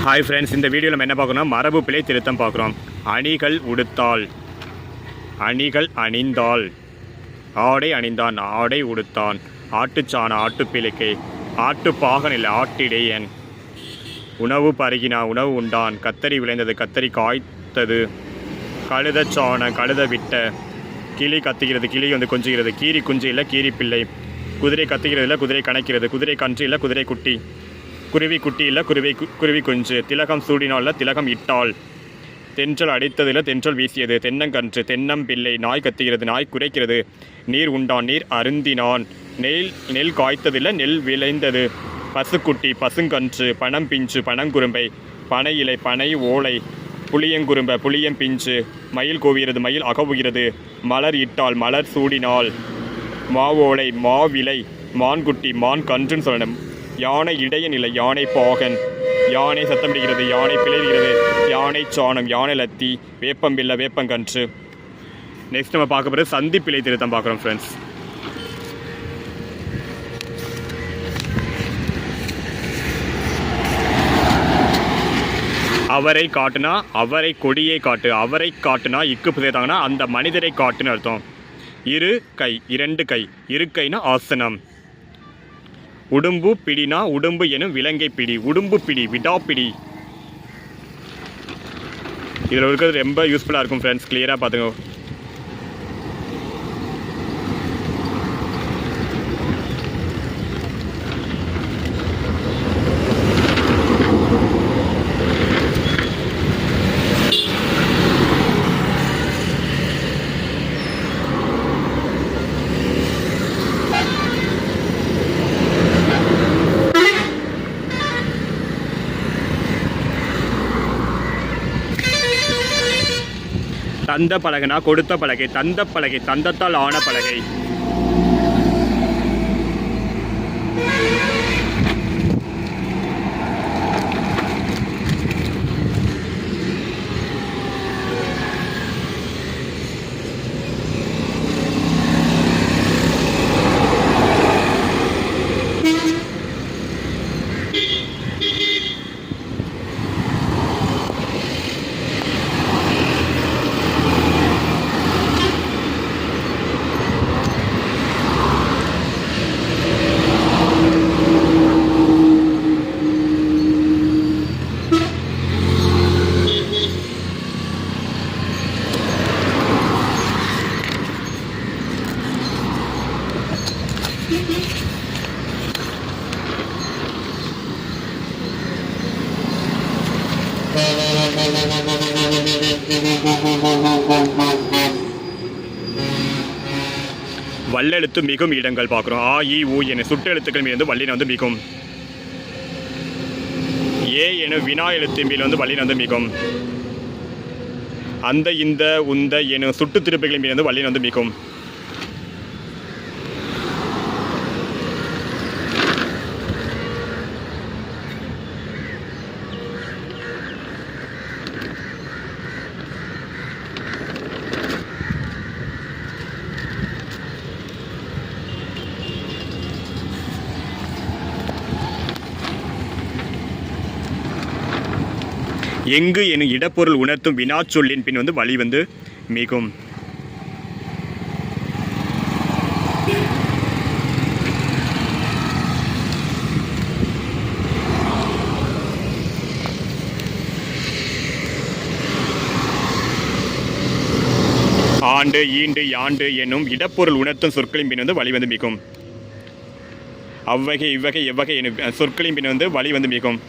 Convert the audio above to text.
Hi friends, இந்த வீடியோவில் நம்ம என்ன பார்க்குறோம்? மரபு பிழை திருத்தம் பார்க்குறோம். அணிகள் உடுத்தாள், அணிகள் அணிந்தாள், ஆடை அணிந்தான், ஆடை உடுத்தான், ஆட்டுச்சாண ஆட்டுப்பிழைக்கை, ஆட்டுப்பாகன் இல்லை ஆட்டிடையன், உணவு பருகினா உணவு உண்டான், கத்தரி விளைந்தது கத்தரி காய்த்தது, கழுதச்சாண கழுத விட்ட, கிளி கத்துகிறது கிளி கொஞ்சுகிறது, கீரி குஞ்சு இல்லை கீரி பிள்ளை, குதிரை கத்துகிறது இல்லை குதிரை கணக்கிறது, குதிரை கன்று இல்லை குதிரை குட்டி, குருவி குட்டி இல்லை குருவி குஞ்சு, திலகம் சூடினாள் இல்லை திலகம் இட்டாள், தென்றல் அடித்ததில் தென்றல் வீசியது, தென்னங்கன்று தென்னம்பிள்ளை, நாய் கத்துகிறது நாய் குறைக்கிறது, நீர் உண்டான் நீர் அருந்தினான், நெல் காய்த்ததில் நெல் விளைந்தது, பசுக்குட்டி பசுங்கன்று, பனம் பிஞ்சு பனங்குரும்பை, பனை இலை பனை ஓலை, புளியங்குரும்பை புளியம்பிஞ்சு, மயில் கோவுகிறது மயில் அகவுகிறது, மலர் இட்டாள் மலர் சூடினாள், மாவோலை மாவிலை, மான்குட்டி மான் கன்றுன்னு சொல்லணும், யானை இடையன் இல்லை யானை பாகன், யானை சத்தமிடுகிறது யானை பிளவுகிறது, யானை சாணம் யானை லத்தி, வேப்பம்பில்லை வேப்பங்கன்று. நெக்ஸ்ட் நம்ம பார்க்க போகிறது சந்தி பிழை திருத்தம் பார்க்குறோம் ஃப்ரெண்ட்ஸ். அவரை காட்டுனா அவரை கொடியை காட்டு, அவரை காட்டுனா இக்கு புதைத்தாங்கன்னா அந்த மனிதரை காட்டுன்னு அர்த்தம். இரு கை இரண்டு கை, இருக்கைனா ஆசனம். உடும்பு பிடினா உடும்பு எனும் விலங்கை பிடி, உடும்பு பிடி விடாப்பிடி. இதில் இருக்கிறது ரொம்ப யூஸ்ஃபுல்லாக இருக்கும் ஃப்ரெண்ட்ஸ், கிளியராக பார்த்துங்க. தந்த பலகைனா கொடுத்த பலகை, தந்த பலகை தந்தத்தால் ஆன பலகை. வல்லெழுத்து மிகும் இடங்கள் பார்க்குறோம். ஆ இ ஊ என சுட்டு எழுத்துக்கள் மீது வல்லின மிகும். ஏ என வினா எழுத்து மீது வல்லின மிகும். அந்த இந்த உந்த என சுட்டு திருப்புகளின் மீது வல்லின மிகும். எங்கு எனும் இடப்பொருள் உணர்த்தும் வினாச்சொல்லின் பின் வழி மிகும். ஆண்டு ஈண்டு யாண்டு எனும் இடப்பொருள் உணர்த்தும் சொற்களின் பின் வழி மிகும். அவ்வகை இவ்வகை எவ்வகை எனும் சொற்களின் பின் வழி மிகும்.